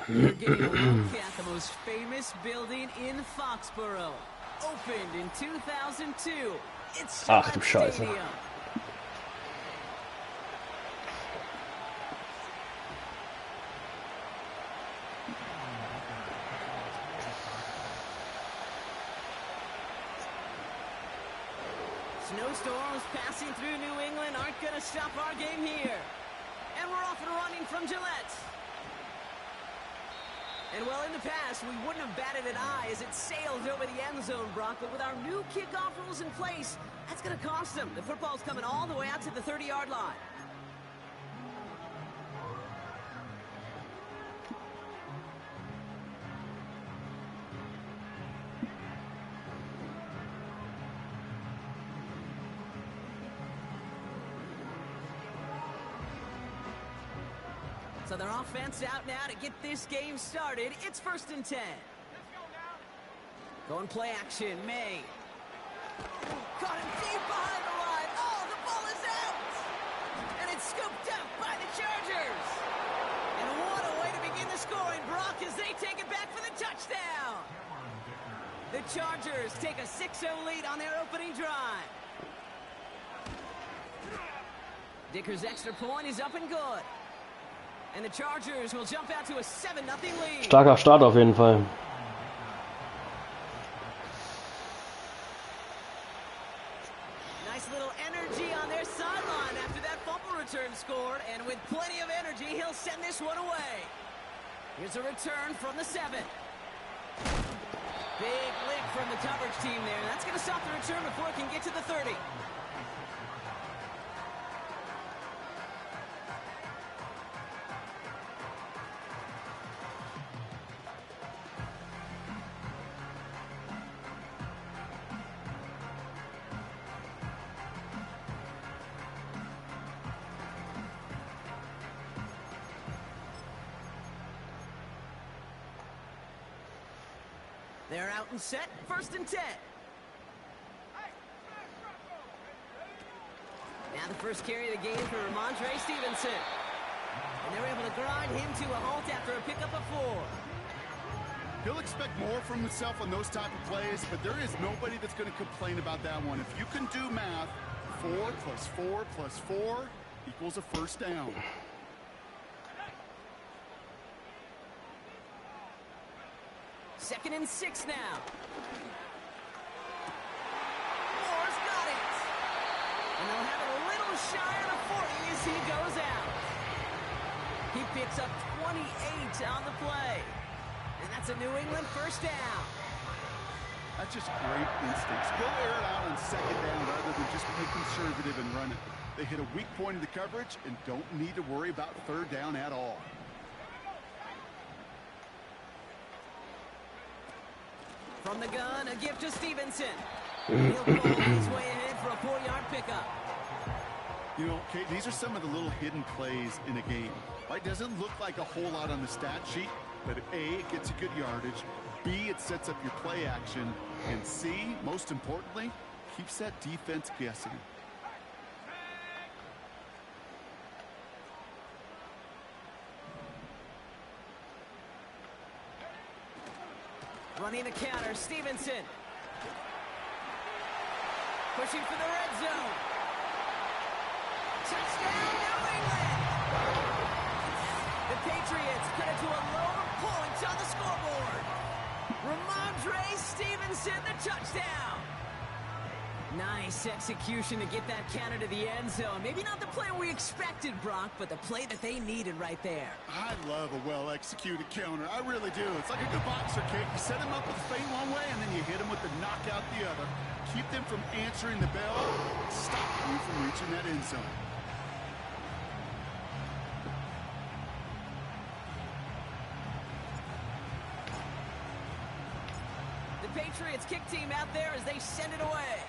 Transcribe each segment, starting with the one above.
You're getting a look at the most famous building in Foxborough. Opened in 2002. It's Ach du Scheiße. Stadium. Snowstorms passing through New England aren't going to stop our game here. And we're off and running from Gillette. And well, in the past, we wouldn't have batted an eye as it sails over the end zone, Brock. But with our new kickoff rules in place, that's going to cost them. The football's coming all the way out to the 30-yard line. So their offense out now to get this game started. It's 1st and 10. Going play action, May. Caught him deep behind the line. Oh, the ball is out! And it's scooped up by the Chargers. And what a way to begin the scoring, Brock, as they take it back for the touchdown. The Chargers take a 6-0 lead on their opening drive. Dicker's extra point is up and good. And the Chargers will jump out to a 7-0 lead. Starker Start auf jeden Fall. Nice little energy on their sideline after that fumble return scored. And with plenty of energy, he'll send this one away. Here's a return from the 7. Big lick from the coverage team there. That's going to stop the return before it can get to the 30. They're out and set, 1st and 10. Now the first carry of the game for Ramondre Stevenson. And they're able to grind him to a halt after a pickup of 4. He'll expect more from himself on those type of plays, but there is nobody that's going to complain about that one. If you can do math, 4 plus 4 plus 4 equals a 1st down. Second and 6 now. Moore's got it. And they'll have it a little shy of the 40 as he goes out. He picks up 28 on the play. And that's a New England 1st down. That's just great instincts. Go air it out on 2nd down rather than just be conservative and run it. They hit a weak point in the coverage and don't need to worry about 3rd down at all. From the gun, a gift to Stevenson. He'll pull his way ahead for a 4-yard pickup. You know, Kate, these are some of the little hidden plays in a game. It doesn't look like a whole lot on the stat sheet, but A, it gets you good yardage. B, it sets up your play action. And C, most importantly, keeps that defense guessing. Running the counter, Stevenson. Pushing for the red zone. Touchdown, New England! The Patriots cut it to a lower point on the scoreboard. Ramondre Stevenson, the touchdown. Nice execution to get that counter to the end zone. Maybe not the play we expected, Brock, but the play that they needed right there. I love a well-executed counter. I really do. It's like a good boxer, Kate. You set him up with the feint one way, and then you hit him with the knockout the other. Keep them from answering the bell. Stop you from reaching that end zone. The Patriots kick team out there as they send it away.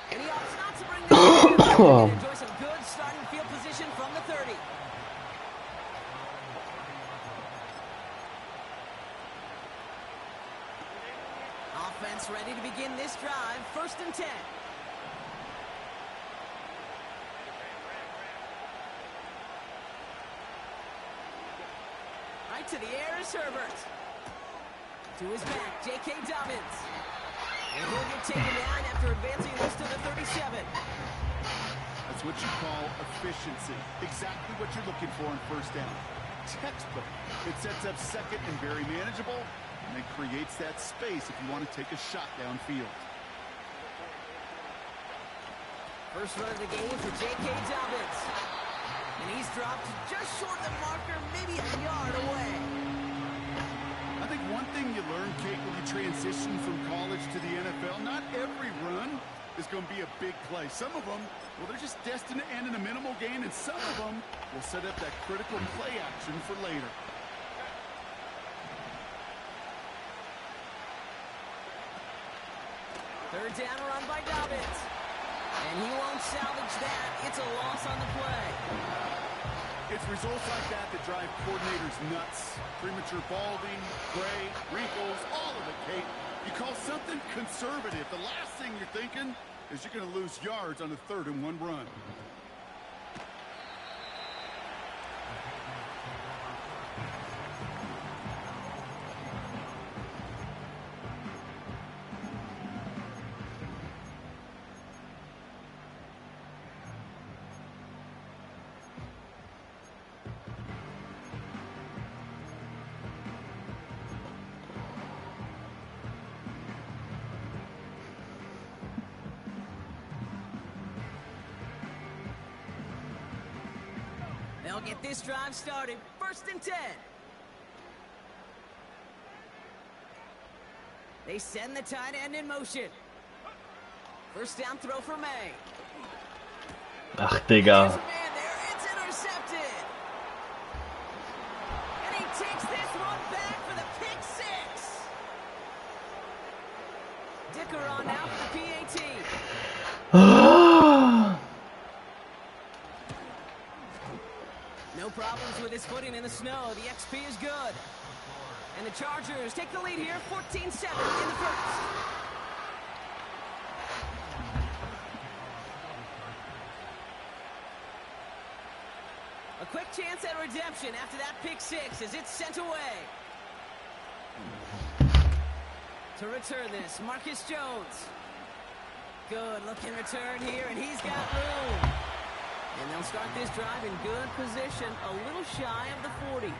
And he opts not to bring this down. Enjoy some good starting field position from the 30. Offense ready to begin this drive. 1st and 10. to the air is Herbert. To his back, J.K. Dobbins. And he'll get taken down after advancing this to the 37. That's what you call efficiency. Exactly what you're looking for on first down. Textbook. It sets up second and very manageable, and it creates that space if you want to take a shot downfield. First run of the game for J.K. Dobbins. And he's dropped just short of the marker, maybe a yard away. I think one thing you learn, Kate, when you transition from college to the NFL, not every run is going to be a big play. Some of them, well, they're just destined to end in a minimal gain, and some of them will set up that critical play action for later. Third down run by Dobbins. And he won't salvage that. It's a loss on the play. It's results like that that drive coordinators nuts. Premature balding, gray, wrinkles, all of it, Kate. You call something conservative. The last thing you're thinking is you're going to lose yards on a 3rd and 1 run. They'll get this drive started. 1st and 10. They send the tight end in motion. First down throw for May. Ach, Digga. There's a man there. It's intercepted. And he takes this one back for the pick 6. Dicker on now for the PAT. No problems with his footing in the snow. The XP is good. And the Chargers take the lead here, 14-7 in the first. A quick chance at redemption after that pick 6 as it's sent away. To return this, Marcus Jones. Good looking return here, and he's got room. And they'll start this drive in good position, a little shy of the 40.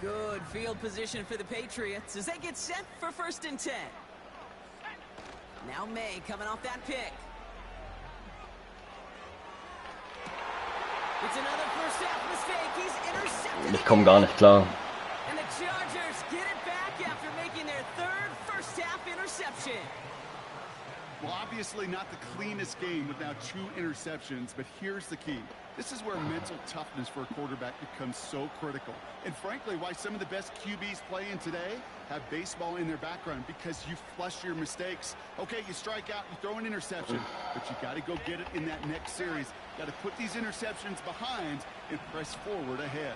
Good field position for the Patriots as they get set for 1st and 10. Now May coming off that pick. It's another first half mistake. He's intercepted. Ich komme gar nicht klar. And the Chargers get it back after making their 3rd first half interception. Well, obviously not the cleanest game with now 2 interceptions, but here's the key. This is where mental toughness for a quarterback becomes so critical. And frankly, why some of the best QBs playing today have baseball in their background, because you flush your mistakes. Okay, you strike out, you throw an interception, but you got to go get it in that next series. Got to put these interceptions behind and press forward ahead.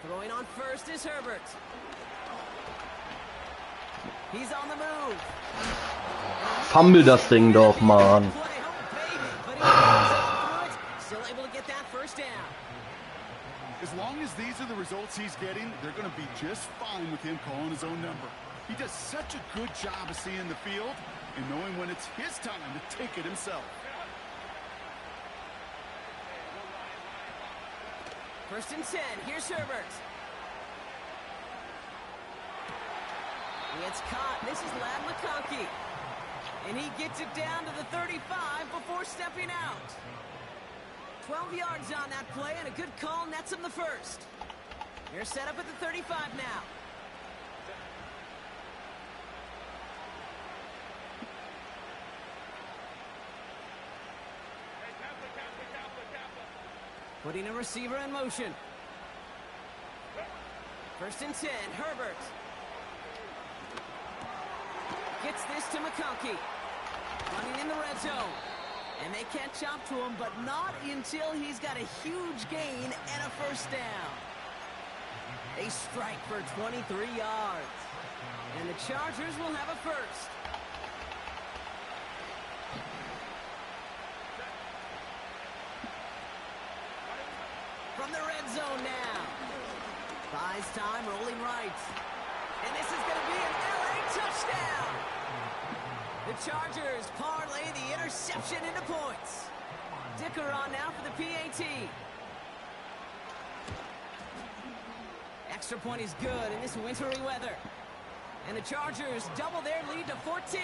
Throwing on first is Herbert. He's on the move. Fumble das Ding doch, Mann. Still able to get that first down. As long as these are the results he's getting, they're going to be just fine with him calling his own number. He does such a good job of seeing the field and knowing when it's his time to take it himself. 1st and 10. Here's Herbert. It's caught. This is Ladd McConkey. And he gets it down to the 35 before stepping out. 12 yards on that play, and a good call nets him the first. They're set up at the 35 now. Putting a receiver in motion. 1st and 10, Herbert. Gets this to McConkey. Running in the red zone. And they catch up to him, but not until he's got a huge gain and a first down. They strike for 23 yards. And the Chargers will have a first. From the red zone now. Buys time, rolling right. And this is going to be an LA touchdown. The Chargers parlay the interception into points. Dicker on now for the PAT. Extra point is good in this wintry weather. And the Chargers double their lead to 14.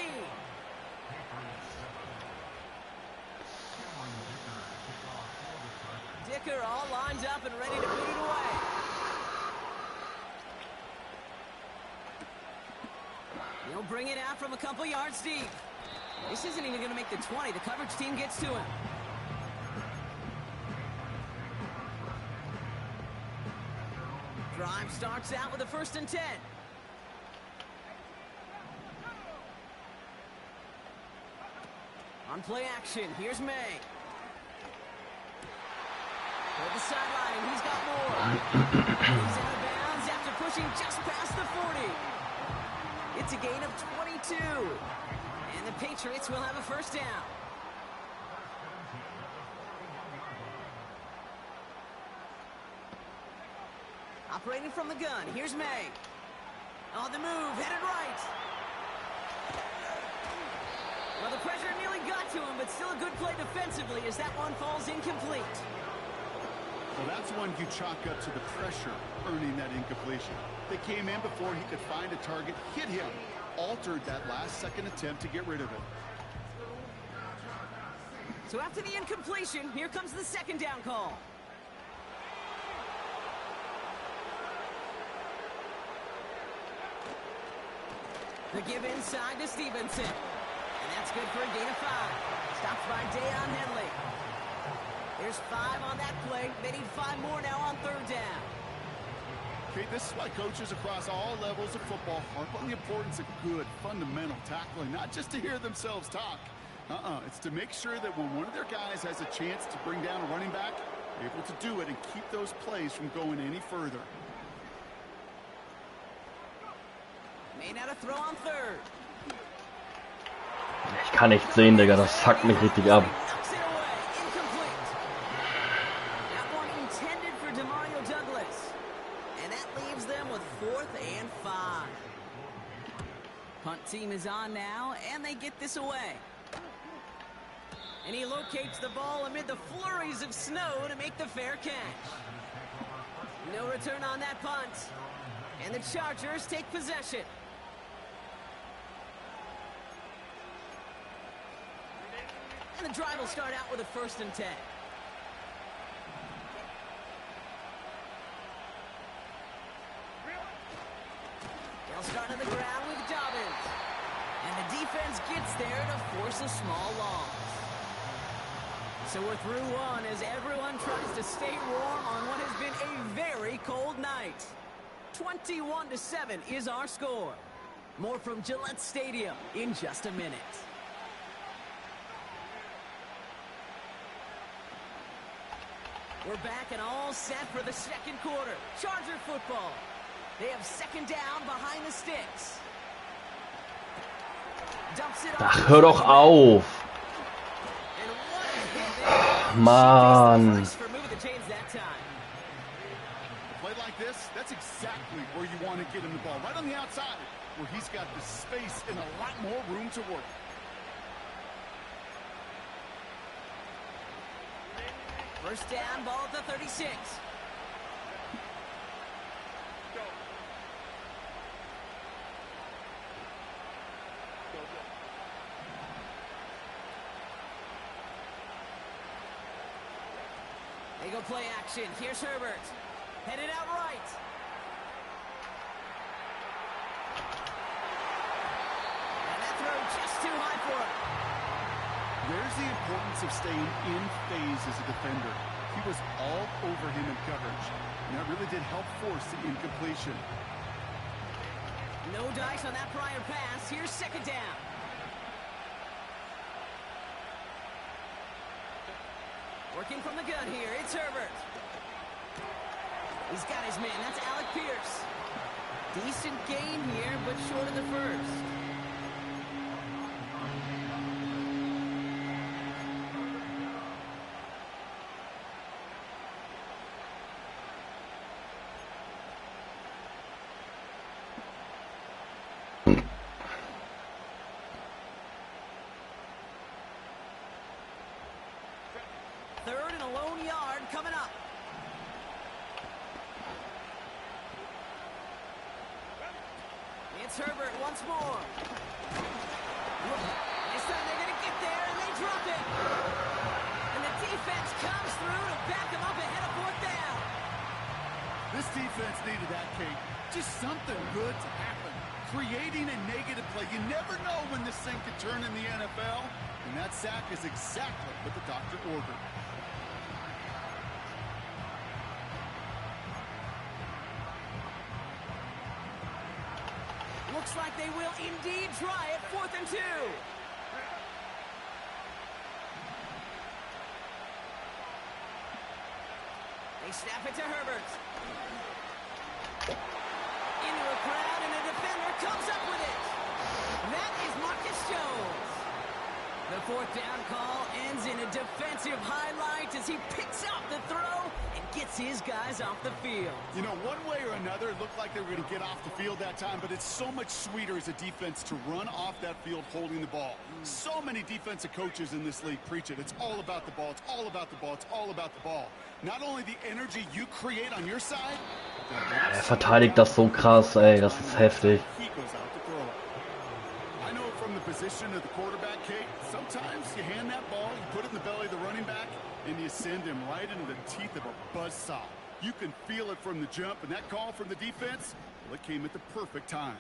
Dicker all lined up and ready to boot it away. He'll bring it out from a couple yards deep. This isn't even going to make the 20. The coverage team gets to him. Drive starts out with a 1st and 10. On play action, here's May. Toward the sideline, and he's got more. He's out of bounds after pushing just past the 40. It's a gain of 22. And the Patriots will have a first down. Operating from the gun, here's May. On the move, headed right. Well, the pressure nearly got to him, but still a good play defensively as that one falls incomplete. Well, that's one you chalk up to the pressure earning that incompletion. They came in before he could find a target, hit him, altered that last-second attempt to get rid of it. So after the incompletion, here comes the 2nd down call. The give inside to Stevenson. And that's good for a gain of 5. Stopped by Deion Henley. There's 5 on that play. They need 5 more now on 3rd down. Okay, this is why coaches across all levels of football harp on the importance of good, fundamental tackling, not just to hear themselves talk. It's to make sure that when one of their guys has a chance to bring down a running back, they're able to do it and keep those plays from going any further. Made out a throw on 3rd. Ich kann nicht sehen, Digga, das fuckt mich richtig ab. Punt team is on now, and they get this away. And he locates the ball amid the flurries of snow to make the fair catch. No return on that punt. And the Chargers take possession. And the drive will start out with a 1st and 10. They'll start on the ground with Dobbins. And the defense gets there to force a small loss. So we're through one as everyone tries to stay warm on what has been a very cold night. 21-7 is our score. More from Gillette Stadium in just a minute. We're back and all set for the 2nd quarter. Charger football. They have 2nd down behind the sticks. Dumps it Ach, hör doch auf. Mann. A play like this, that's exactly where you want to get him the ball. Right on the outside, where he's got the space and a lot more room to work. First down, ball at the 36. They go play action. Here's Herbert. Headed out right. And that throw just too high for him. There's the importance of staying in phase as a defender. He was all over him in coverage, and that really did help force the incompletion. No dice on that prior pass. Here's second down. Working from the gun here. It's Herbert. He's got his man. That's Alec Pierce. Decent gain here, but short of the first. Third and a lone yard coming up. It's Herbert once more. This time they're going to get there, and they drop it. And the defense comes through to back them up ahead of fourth down. This defense needed that, Kate. Just something good to happen. Creating a negative play. You never know when this thing could turn in the NFL. And that sack is exactly what the doctor ordered. Looks like they will indeed try it. 4th and 2. They snap it to Herbert. Into a crowd, and a defender comes up with it. That is Marcus Jones. The 4th down call ends in a defensive highlight as he picks out the throw and gets his guys off the field. You know, one way or another, it looked like they were going to get off the field that time, but it's so much sweeter as a defense to run off that field holding the ball. So many defensive coaches in this league preach it. It's all about the ball. It's all about the ball. It's all about the ball. Not only the energy you create on your side. Verteidigt das so krass, ey. Das ist heftig. I know from the position of the quarterback, Kate, sometimes you hand that ball, you put it in the belly of the running back, and you send him right into the teeth of a buzzsaw. You can feel it from the jump, and that call from the defense, well, it came at the perfect time.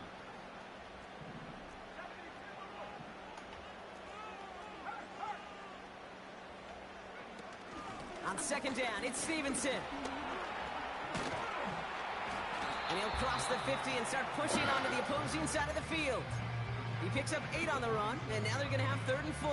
On second down, it's Stevenson. And he'll cross the 50 and start pushing onto the opposing side of the field. He picks up 8 on the run, and now they're going to have 3rd and 4.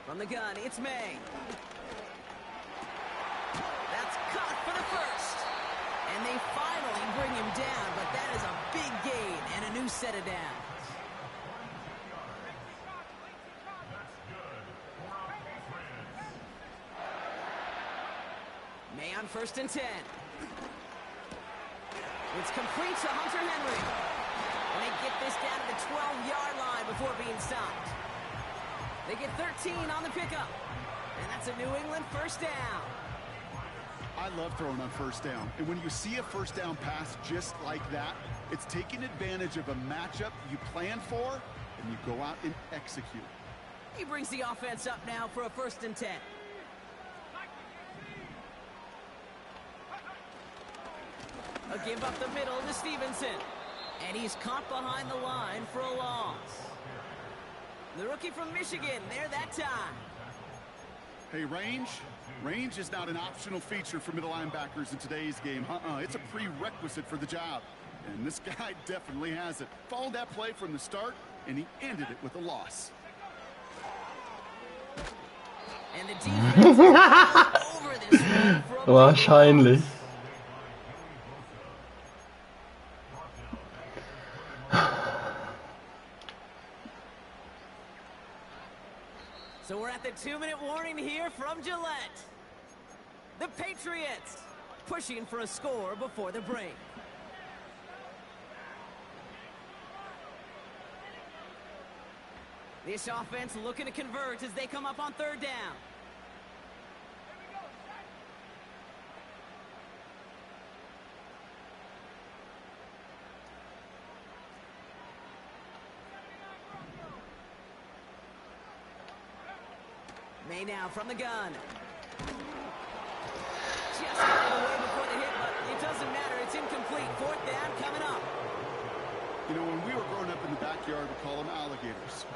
From the gun, it's May. That's caught for the first. And they finally bring him down, but that is a big gain and a new set of downs. May on 1st and 10. It's complete to Hunter Henry. And they get this down to the 12-yard line before being stopped. They get 13 on the pickup. And that's a New England 1st down. I love throwing on 1st down. And when you see a 1st down pass just like that, it's taking advantage of a matchup you plan for, and you go out and execute. He brings the offense up now for a 1st and 10. A give up the middle to Stevenson. And he's caught behind the line for a loss. The rookie from Michigan there that time. Hey, range is not an optional feature for middle linebackers in today's game. It's a prerequisite for the job. And this guy definitely has it. Followed that play from the start, and he ended it with a loss. And the defense over this one for a Wahrscheinlich. So we're at the 2-minute warning here from Gillette. The Patriots pushing for a score before the break. This offense looking to convert as they come up on 3rd down. May now from the gun. Just got it away before the hit, but it doesn't matter. It's incomplete. 4th down coming up.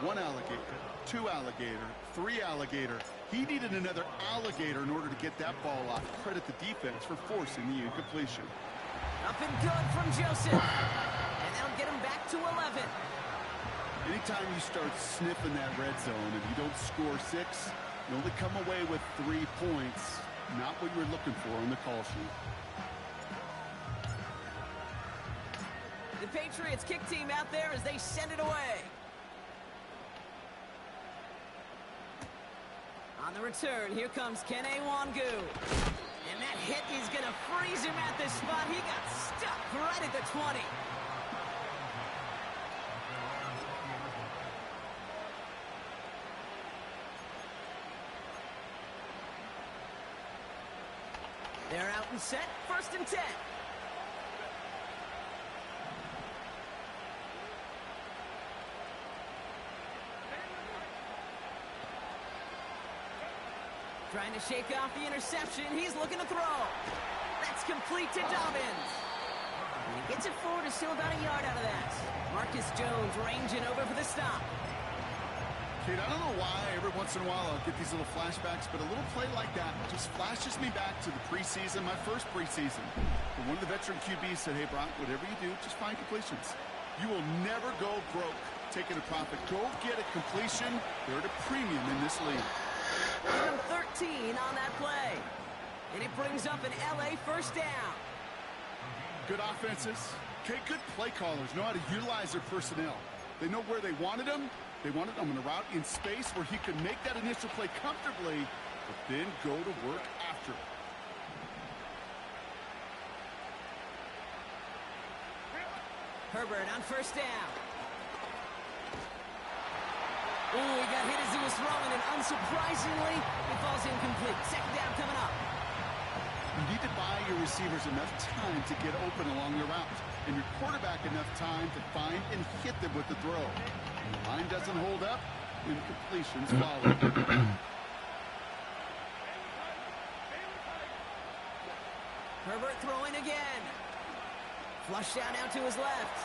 1 alligator, 2 alligator, 3 alligator. He needed another alligator in order to get that ball off. Credit the defense for forcing the incompletion. Up and good from Joseph. And that'll get him back to 11. Anytime you start sniffing that red zone and you don't score 6, you only come away with 3 points. Not what you're looking for on the call sheet. The Patriots kick team out there as they send it away. On the return, here comes Kene Wangu. And that hit is going to freeze him at this spot. He got stuck right at the 20. They're out and set, 1st and 10. Trying to shake off the interception. He's looking to throw. That's complete to Dobbins. And he gets it forward, is still about a yard out of that. Marcus Jones ranging over for the stop. Kate, I don't know why every once in a while I'll get these little flashbacks, but a little play like that just flashes me back to the preseason, my first preseason. And one of the veteran QBs said, hey, Brock, whatever you do, just find completions. You will never go broke taking a profit. Go get a completion. They're at a premium in this league. Give him 13 on that play. And it brings up an LA 1st down. Good offenses. Okay, good play callers know how to utilize their personnel. They know where they wanted them. They wanted them in a route in space where he could make that initial play comfortably, but then go to work after it. Herbert on 1st down. Ooh, he got hit as he was throwing, and unsurprisingly, it falls incomplete. 2nd down coming up. You need to buy your receivers enough time to get open along the route, and your quarterback enough time to find and hit them with the throw. When the line doesn't hold up, incompletions follow. Herbert throwing again. Flush down now to his left.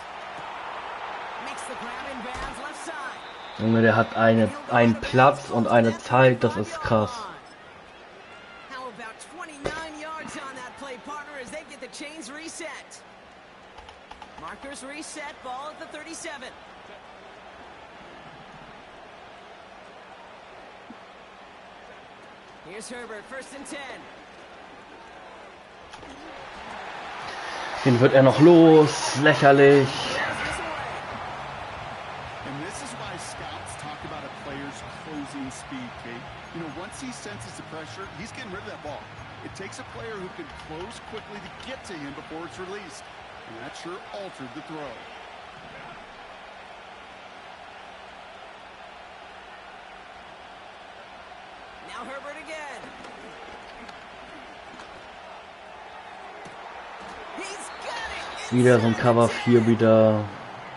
Makes the grab in bounds left side. Junge, der hat einen Platz und eine Zeit, das ist krass. How about 29 yards on that play, partner, as they get the chains reset. Markers reset, ball at the 37. Here's Herbert, 1st and 10. Den wird er noch los, lächerlich. And this is why scouts talk about a player's closing speed, Kate. You know, once he senses the pressure, he's getting rid of that ball. It takes a player who can close quickly to get to him before it's released. And that sure altered the throw. Now Herbert again. He's got it. Wieder so ein Cover 4 wieder.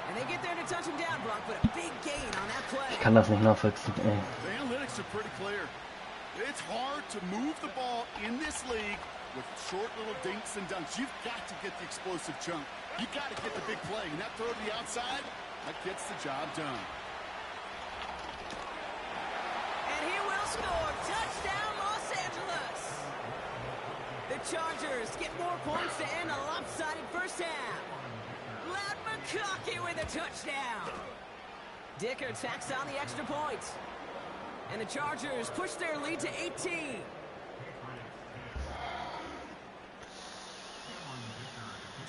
And they get there to touch him down, Brock, but a big gain on that play. Ich kann das nicht nachvollziehen, ey. The analytics are pretty clear. It's hard to move the ball in this league with short little dinks and dunks. You've got to get the explosive chunk. You've got to get the big play. And that throw to the outside, that gets the job done. And he will score. Touchdown, Los Angeles. The Chargers get more points to end a lopsided 1st half. Ladd McConkey with a touchdown. Dicker tacks on the extra point. And the Chargers push their lead to 18.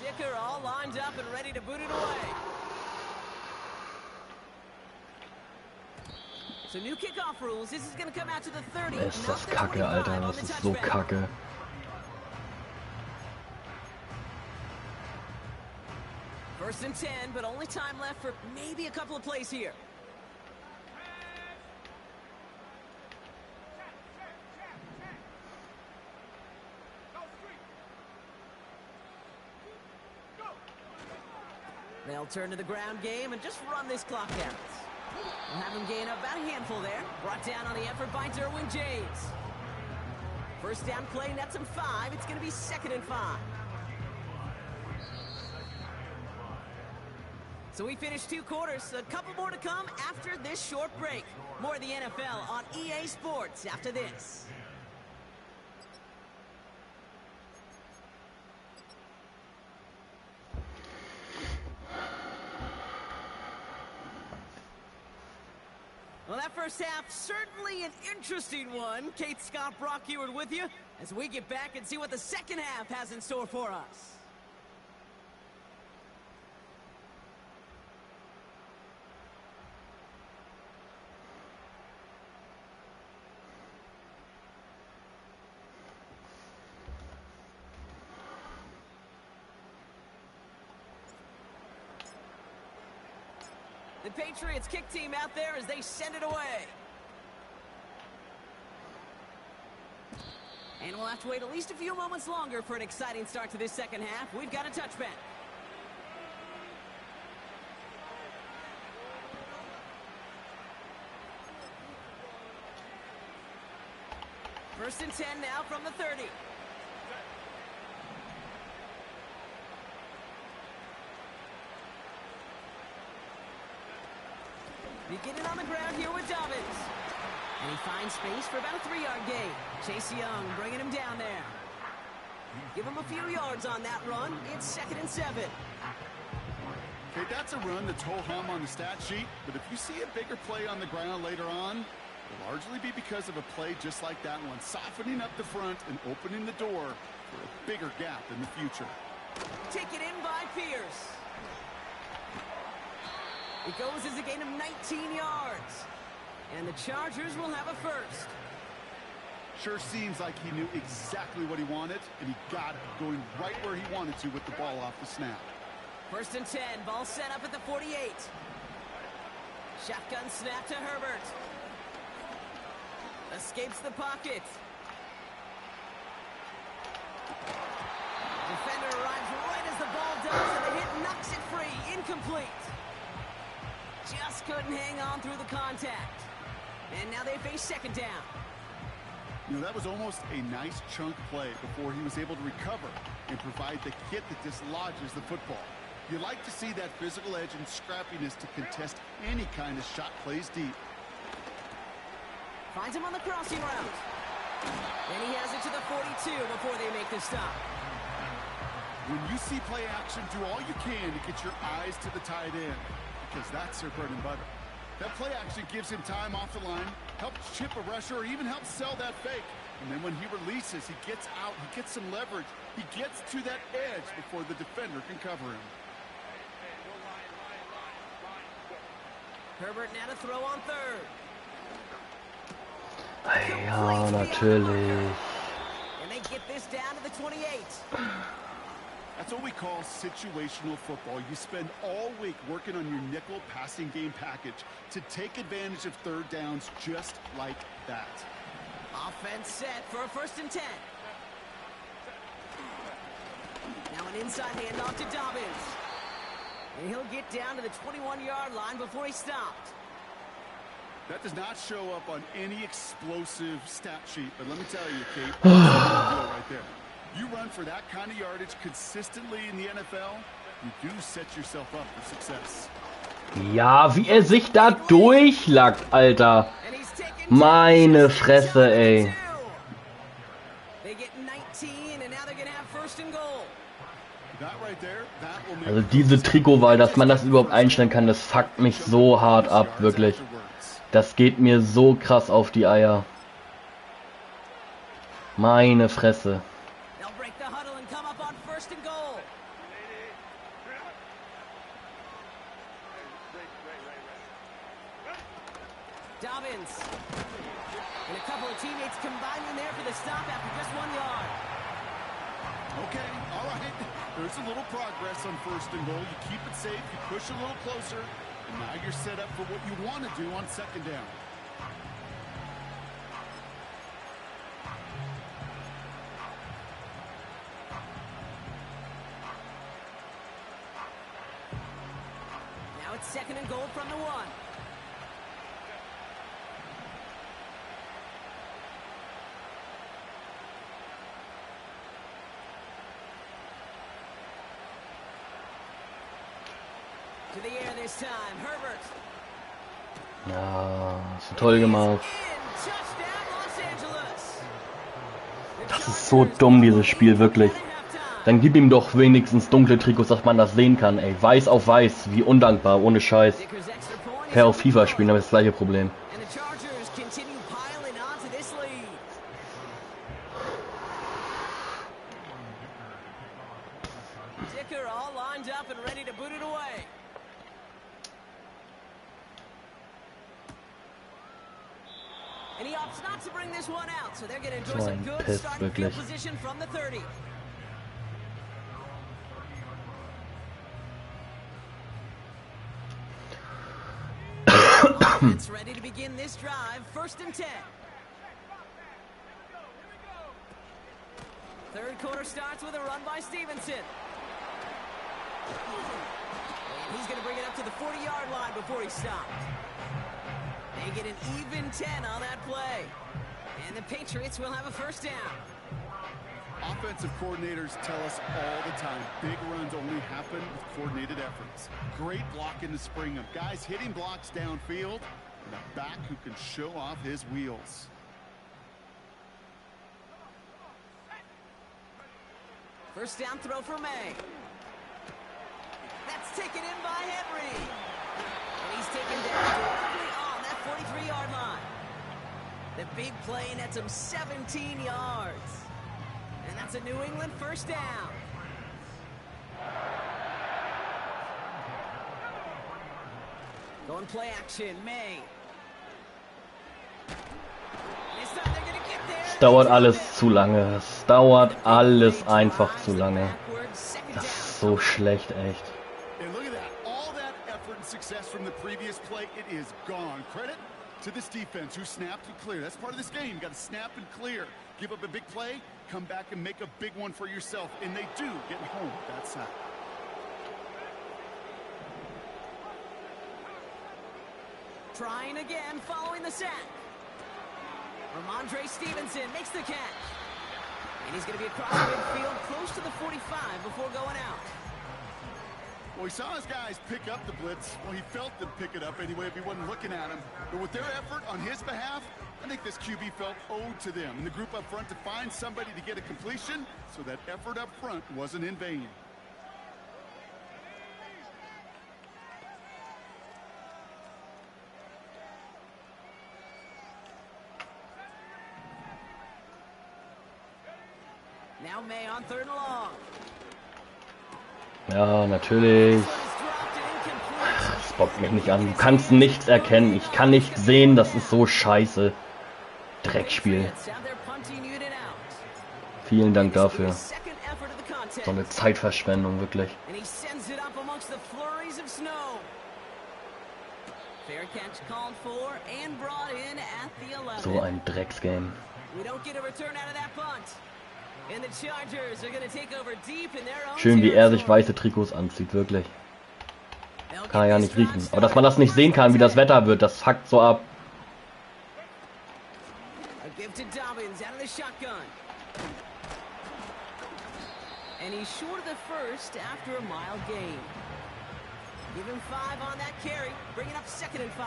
Dicker all lined up and ready to boot it away. So new kickoff rules. This is going to come out to the 30. Ist das kacke, Alter. Das ist so kacke. First and 10, but only time left for maybe a couple of plays here. They'll turn to the ground game and just run this clock out. We'll have them gain up about a handful there. Brought down on the effort by Derwin James. First down play nets him 5. It's going to be 2nd and 5. So we finished 2 quarters, a couple more to come after this short break. More of the NFL on EA Sports after this. Well, that first half, certainly an interesting one. Kate, Scott, Brock Ewart with you as we get back and see what the second half has in store for us. The Patriots kick team out there as they send it away. And we'll have to wait at least a few moments longer for an exciting start to this second half. We've got a touchback. First and 10 now from the 30. Beginning on the ground here with Dobbins. And he finds space for about a 3-yard gain. Chase Young bringing him down there. Give him a few yards on that run. It's 2nd and 7. Okay, that's a run that's ho-hum on the stat sheet, but if you see a bigger play on the ground later on, it'll largely be because of a play just like that one, softening up the front and opening the door for a bigger gap in the future. Taken in by Pierce. It goes as a gain of 19 yards. And the Chargers will have a first. Sure seems like he knew exactly what he wanted, and he got it, going right where he wanted to with the ball off the snap. First and 10, ball set up at the 48. Shotgun snap to Herbert. Escapes the pocket. Defender arrives right as the ball does, and the hit knocks it free. Incomplete. Just couldn't hang on through the contact. And now they face second down. You know, that was almost a nice chunk play before he was able to recover and provide the hit that dislodges the football. You like to see that physical edge and scrappiness to contest any kind of shot plays deep. Finds him on the crossing route. And he has it to the 42 before they make the stop. When you see play action, do all you can to get your eyes to the tight end, because that's their bread and butter. That play action gives him time off the line, helps chip a rusher, or even helps sell that fake. And then when he releases, he gets out, he gets some leverage. He gets to that edge before the defender can cover him. Herbert now to throw on third. Ja, natürlich. And they get this down to the 28. That's what we call situational football. You spend all week working on your nickel passing game package to take advantage of third downs just like that. Offense set for a first and 10. Now an inside handoff to Dobbins. And he'll get down to the 21-yard line before he stopped. That does not show up on any explosive stat sheet, but let me tell you, Kate, that's a deal right there. You run for that kind of yardage consistently in the NFL, you do set yourself up for success. Ja, wie er sich da durchlackt, Alter. Meine Fresse, ey. Also diese Trikotwahl, dass man das überhaupt einstellen kann, das fuckt mich so hart ab, wirklich. Das geht mir so krass auf die Eier. Meine Fresse. Dobbins. And a couple of teammates combining there for the stop after just 1 yard. Okay, all right. There's a little progress on first and goal. You keep it safe, you push a little closer, and now you're set up for what you want to do on second down. Now it's second and goal from the 1. To the air this time. Herbert. Ja, ist toll gemacht. Touchdown Los Angeles. Das ist so dumm, dieses Spiel, wirklich. Dann gib ihm doch wenigstens dunkle Trikots, dass man das sehen kann, ey. Weiß auf weiß, wie undankbar, ohne Scheiß. Per auf FIFA spielen, aber das gleiche Problem. And he opts not to bring this one out, so they're going to enjoy So some ein good Piss, starting field wirklich. position from the 30. Offense ready to begin this drive, 1st and 10. Third quarter starts with a run by Stevenson. And he's going to bring it up to the 40-yard line before he stopped. They get an even 10 on that play. And the Patriots will have a 1st down. Offensive coordinators tell us all the time, big runs only happen with coordinated efforts. Great blocking to spring them. Guys hitting blocks downfield, and a back who can show off his wheels. First down throw for May. That's taken in by Henry. And he's taken down directly on that 43-yard line. The big play nets him 17 yards. And that's a New England 1st down. Going play action, May. This time they're gonna get there. Es dauert alles zu lange. Es dauert alles einfach zu lange. Das ist so schlecht, echt. And look at that. All that effort and success from the previous play, it is gone. Credit to this defense who snapped and cleared. That's part of this game. You got to snap and clear. Give up a big play, come back and make a big one for yourself. And they do get home that sack. Trying again following the sack. Ramondre Stevenson makes the catch. And he's going to be across the midfield close to the 45 before going out. Well, he saw his guys pick up the blitz. Well, he felt them pick it up anyway if he wasn't looking at him. But with their effort on his behalf, I think this QB felt owed to them and the group up front to find somebody to get a completion, so that effort up front wasn't in vain. Now May on 3rd and long. Ja, natürlich. Das bockt mich nicht an. Du kannst nichts erkennen. Ich kann nicht sehen, das ist so scheiße. Dreckspiel. Vielen Dank dafür. So eine Zeitverschwendung, wirklich. So ein Drecksgame. Schön, wie er sich weiße Trikots anzieht, wirklich. Kann er ja nicht riechen. Aber dass man das nicht sehen kann, wie das Wetter wird, das fuckt so ab. And he's short of the first after a mile gain. Give him 5 on that carry, bringing up 2nd and 5.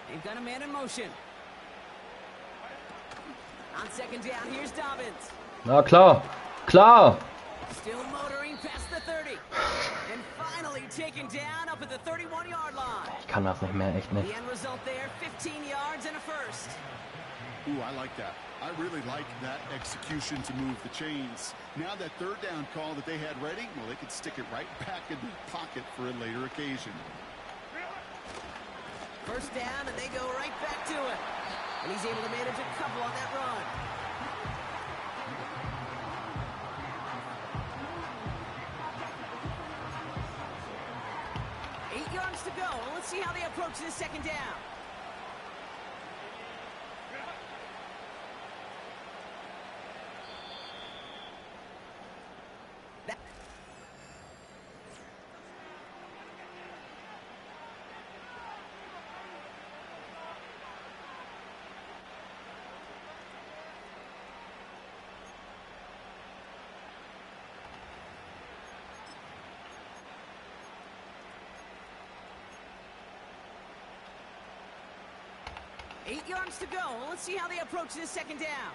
They've got a man in motion. On 2nd down, here's Dobbins. Na klar, klar. Still motoring past the 30. And finally taken down up at the 31-yard line. Ich kann das nicht mehr, echt nicht. The end result there, 15 yards and a first. Ooh, I like that. I really like that execution to move the chains. Now that 3rd down call that they had ready, well, they could stick it right back in the pocket for a later occasion. 1st down, and they go right back to it. And he's able to manage a couple on that run. To go. Let's see how they approach this 2nd down. 8 yards to go. Let's see how they approach this second down.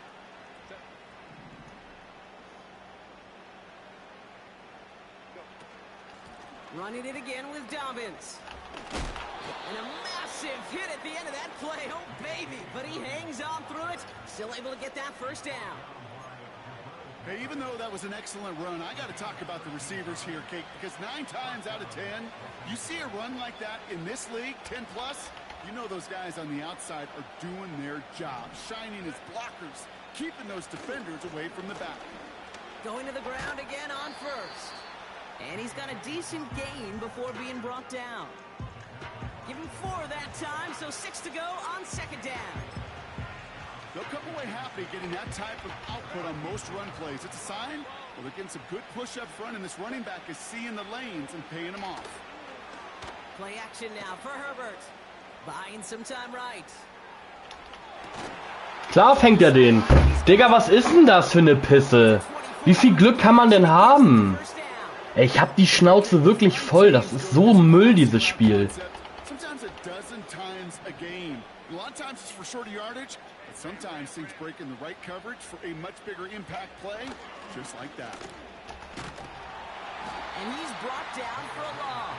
Running it again with Dobbins. And a massive hit at the end of that play. Oh, baby. But he hangs on through it. Still able to get that first down. Hey, even though that was an excellent run, I got to talk about the receivers here, Kate, because 9 times out of 10, you see a run like that in this league, 10+, you know those guys on the outside are doing their job, shining as blockers, keeping those defenders away from the back. Going to the ground again on first. And he's got a decent gain before being brought down. Give him 4 that time, so 6 to go on second down. They'll come away happy getting that type of output on most run plays. It's a sign, well, they're getting some good push up front, and this running back is seeing the lanes and paying them off. Play action now for Herbert. Buying some time right. Klar fängt er den. Digga, was ist denn das für eine Pisse? Wie viel Glück kann man denn haben? Ey, ich hab die Schnauze wirklich voll. Das ist so Müll, dieses Spiel. Sometimes things break in the right coverage for a much bigger impact play, just like that. And he's brought down for a loss.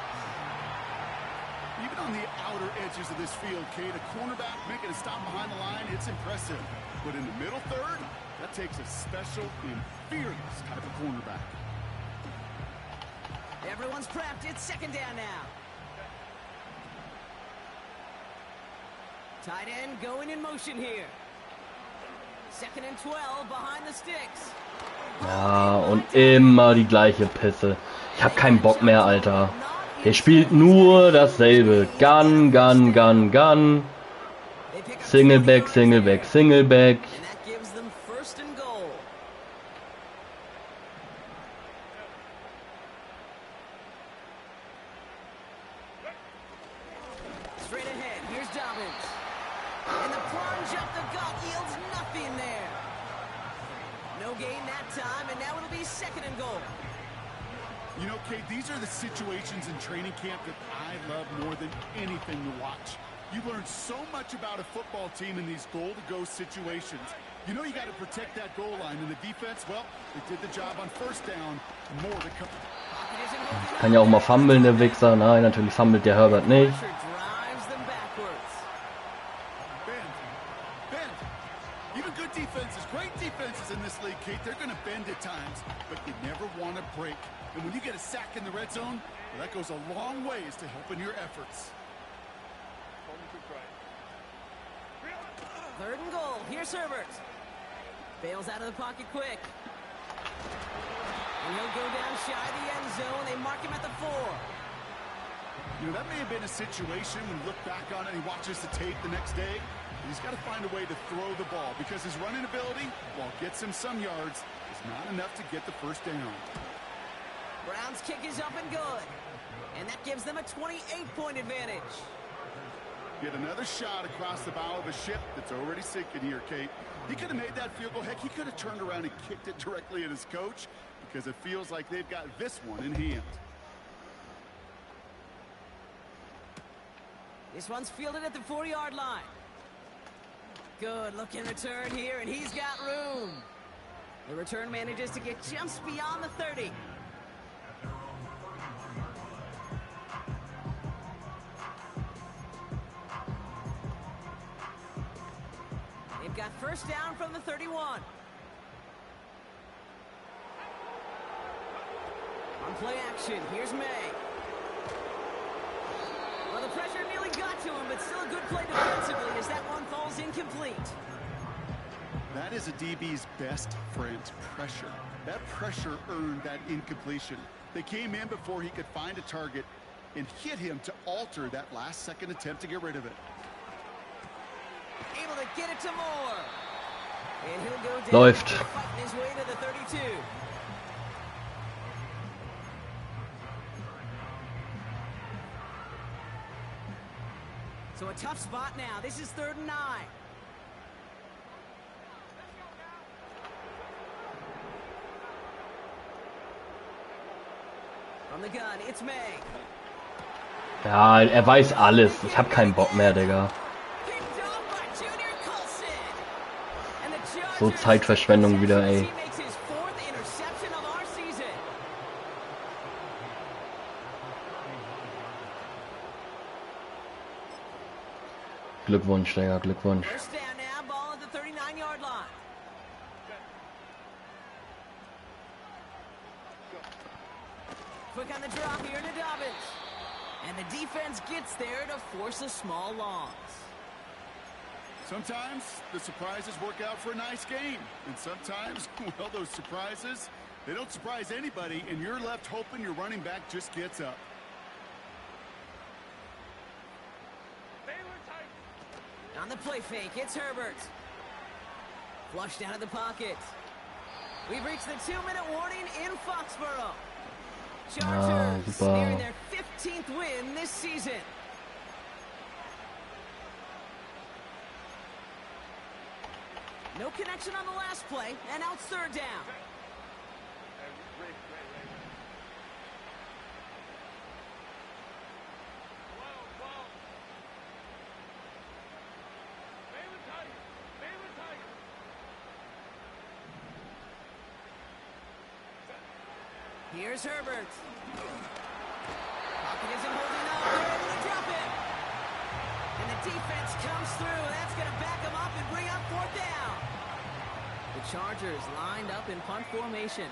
Even on the outer edges of this field, Kate, a cornerback making a stop behind the line, it's impressive. But in the middle third, that takes a special and fearless type of cornerback. Everyone's prepped. It's second down now. Tight end going in motion here. Second and 12 behind the sticks. Ja, und immer die gleiche Pisse. Ich hab keinen Bock mehr, Alter. Der spielt nur dasselbe. Gun, gun, gun, gun. Singleback, Singleback, Singleback. And that gives them first and goal. Straight ahead, here's Dobbins. And the plunge up the gut yields nothing there. No gain that time, and now it'll be second and goal. You know, Kate, these are the situations in training camp that I love more than anything to watch. You learn so much about a football team in these goal-to-go situations. You know you got to protect that goal line, and the defense, well, they did the job on first down. More to come. Kann ja auch mal fummeln, der Wichser. Nein, natürlich fummelt der Herbert nicht. Even good defenses, great defenses in this league, Kate, they're going to bend at times, but you never want to break. And when you get a sack in the red zone, well, that goes a long ways to helping your efforts. Third and goal. Here's Herbert. Bails out of the pocket quick. And he'll go down shy of the end zone. They mark him at the 4. You know, that may have been a situation when you look back on it and he watches the tape the next day. He's got to find a way to throw the ball because his running ability, while it gets him some yards, is not enough to get the first down. Brown's kick is up and good. And that gives them a 28-point advantage. Get another shot across the bow of a ship that's already sinking here, Kate. He could have made that field goal. Heck, he could have turned around and kicked it directly at his coach because it feels like they've got this one in hand. This one's fielded at the 4-yard line. Good looking return here, and he's got room. The return manages to get just beyond the 30. They've got first down from the 31. On play action, here's May. Well, the pressure nearly got to him, but still a good play defensively as that one falls incomplete. That is a DB's best friend, pressure. That pressure earned that incompletion. They came in before he could find a target and hit him to alter that last-second attempt to get rid of it. Able to get it to Moore. And he'll go down. Läuft. Fighting his way to the 32. So a tough spot now. This is 3rd and 9. From the gun, it's May. Ja, er weiß alles. Ich hab keinen Bock mehr, Digga. Picked off by 2 So Zeitverschwendung wieder, ey. Glückwunsch, Digga, Glückwunsch. Quick on the drop here to Dobbins. And the defense gets there to force a small loss. Sometimes the surprises work out for a nice game. And sometimes, well, those surprises, they don't surprise anybody, and you're left hoping your running back just gets up. On the play fake, it's Herbert. Flushed out of the pocket. We've reached the 2-minute warning in Foxborough. Chargers nearing their 15th win this season. No connection on the last play, and now it's third down. Here's Herbert. Pocket isn't holding up. They're able to drop it. And the defense comes through. That's going to back them up and bring up fourth down. The Chargers lined up in punt formation.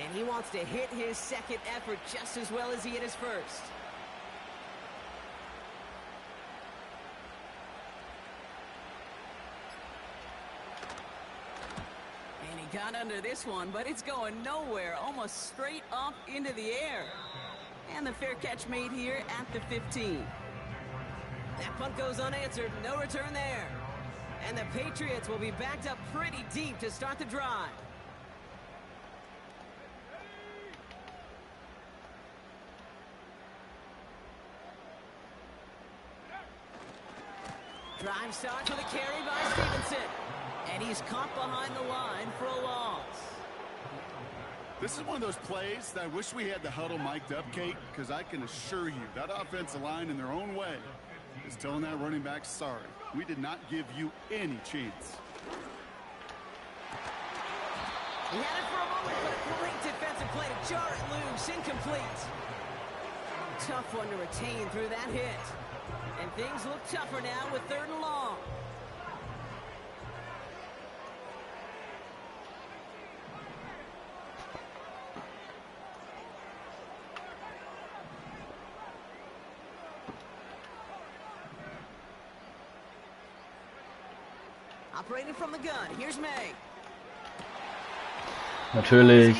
And he wants to hit his second effort just as well as he hit his first. Got under this one, but it's going nowhere, almost straight up into the air. And the fair catch made here at the 15. That punt goes unanswered, no return there. And the Patriots will be backed up pretty deep to start the drive. Drive starts with a carry by Stevenson. And he's caught behind the line for a loss. This is one of those plays that I wish we had the huddle mic'd up, Kate, because I can assure you that offensive line in their own way is telling that running back, sorry, we did not give you any chance. He had it for a moment, but a great defensive play to jar it loose, incomplete. Tough one to retain through that hit. And things look tougher now with third and long. Operating from the gun. Here's May. Natürlich.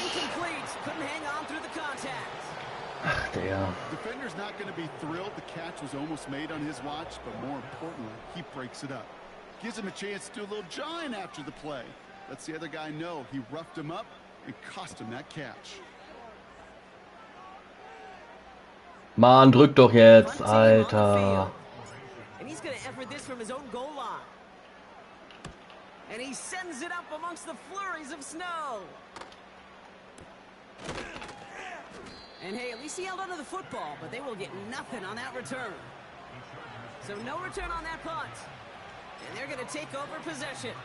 Couldn't hang on through the contact. Ach, der. Defender's not going to be thrilled the catch was almost made on his watch, but more importantly, he breaks it up. Gives him a chance to do a little jawing after the play. Lets the other guy know he roughed him up and cost him that catch. Mann, drück doch jetzt, Alter. And he's going to effort this from his own goal line. And he sends it up amongst the flurries of snow. And hey, at least he held onto the football, but they will get nothing on that return. So no return on that punt. And they're going to take over possession.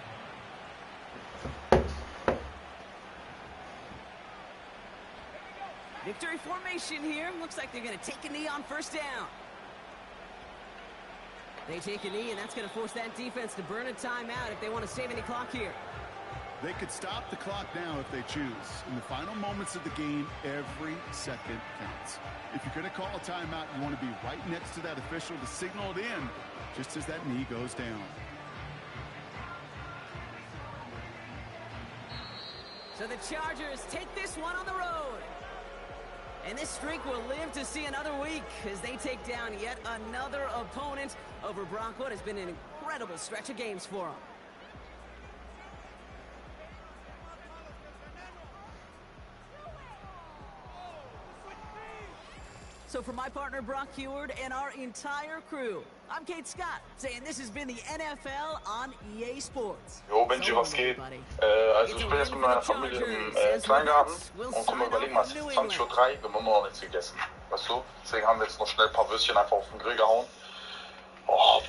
Victory formation here. Looks like they're going to take a knee on first down. They take a knee, and that's going to force that defense to burn a timeout if they want to save any clock here. They could stop the clock now if they choose. In the final moments of the game, every second counts. If you're going to call a timeout, you want to be right next to that official to signal it in just as that knee goes down. So the Chargers take this one on the road. And this streak will live to see another week as they take down yet another opponent over Brock. What has been an incredible stretch of games for them. So for my partner Brock Heward and our entire crew, I'm Kate Scott saying this has been the NFL on EA Sports. Jo, Benji, was geht? Also ich bin jetzt mit meiner Familie im Kleingarten und können wir überlegen, was 20:03 Uhr, wir haben noch nichts gegessen. Weißt du? Deswegen haben wir jetzt noch schnell ein paar Würstchen einfach auf den Grill gehauen. Oh,